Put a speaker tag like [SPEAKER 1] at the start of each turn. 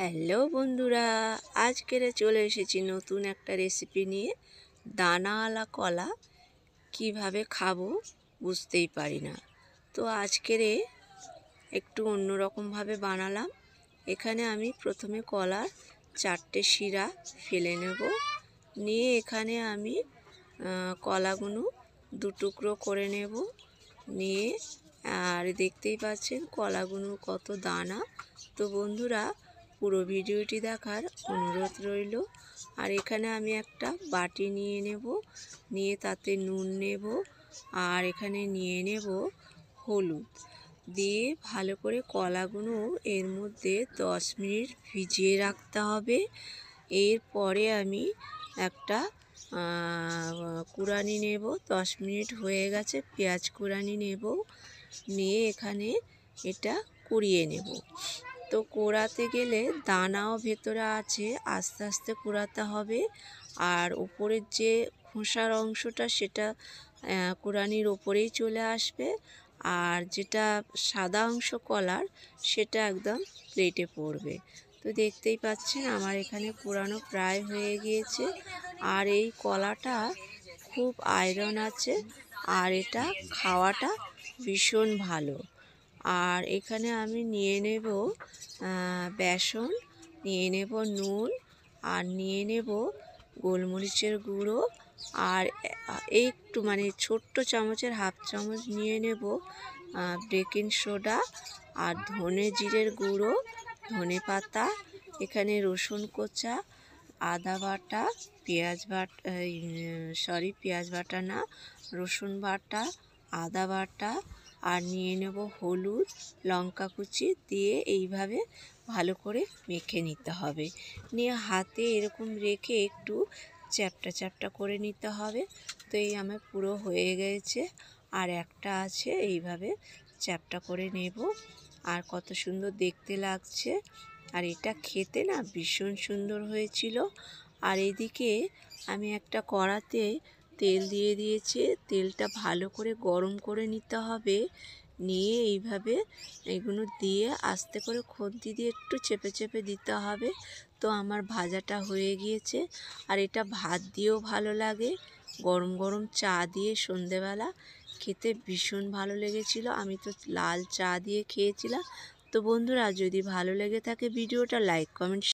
[SPEAKER 1] Hello বন্ধুরা, আজকের চলে এসেছি নতুন একটা রেসিপি নিয়ে। দানাওয়ালা কলা কিভাবে খাবো বুঝতেই পারি না, তো আজকের একটু অন্যরকমভাবে বানালাম। এখানে আমি প্রথমে কলার 4টে শিরা ফেলে নেব। নিয়ে এখানে আমি কলাগুলো 2 টুকরো করে নেব। নিয়ে আর দেখতেই পাচ্ছেন কলাগুলো কত দানা। তো বন্ধুরা, পুরো ভিডিওটি দেখার অনুরোধ রইল। আর এখানে আমি একটা বাটি নিয়ে নেব, নিয়ে তাতে নুন নেব, আর এখানে নিয়ে নেব হলুদ দিয়ে ভালো করে কলাগুলো এর মধ্যে 10 মিনিট ভিজিয়ে রাখতে হবে। এরপরে আমি একটা কুড়ানি নেব। 10 মিনিট হয়ে গেছে, পেঁয়াজ কুড়ানি নেব, নিয়ে এখানে এটা কুড়িয়ে নেব। তো কোড়াতে গেলে দানাও ভেতরে আছে, আস্তে আস্তে কোড়াতে হবে। আর উপরের যে খোসার অংশটা সেটা কুড়ানির ওপরেই চলে আসবে, আর যেটা সাদা অংশ কলার সেটা একদম প্লেটে পড়বে। তো দেখতেই পাচ্ছেন আমার এখানে কুড়ানো প্রায় হয়ে গিয়েছে। আর এই কলাটা খুব আয়রন আছে, আর এটা খাওয়াটা ভীষণ ভালো। আর এখানে আমি নিয়ে নেব বেসন, নিয়ে নেব নুন, আর নিয়ে নেব গোলমরিচের গুঁড়ো, আর একটু ছোট্ট চামচের হাফ চামচ নিয়ে নেব বেকিং সোডা, আর ধনে জিরের গুঁড়ো, ধনে পাতা, এখানে রসুন কোচা, আদা বাটা, পেঁয়াজ বাটা না, রসুন বাটা, আদা বাটা, আর নিয়ে নেব হলুদ, লঙ্কা কুচি দিয়ে এইভাবে ভালো করে মেখে নিতে হবে। নিয়ে হাতে এরকম রেখে একটু চ্যাপটা চ্যাপটা করে নিতে হবে। তো এই আমার পুরো হয়ে গেছে, আর একটা আছে, এইভাবে চ্যাপটা করে নেব। আর কত সুন্দর দেখতে লাগছে, আর এটা খেতে না ভীষণ সুন্দর হয়েছিল। আর এদিকে আমি একটা কড়াতে তেল দিয়ে দিয়েছি, তেলটা ভালো করে গরম করে নিতে হবে। নিয়ে এইভাবে এগুলো দিয়ে আস্তে করে খুন্তি দিয়ে একটু চেপে চেপে দিতে হবে। তো আমার ভাজাটা হয়ে গিয়েছে। আর এটা ভাত দিয়েও ভালো লাগে, গরম গরম চা দিয়ে সন্ধেবেলা খেতে ভীষণ ভালো লেগেছিল। আমি তো লাল চা দিয়ে খেয়েছিলাম। তো বন্ধুরা, যদি ভালো লেগে থাকে ভিডিওটা লাইক কমেন্ট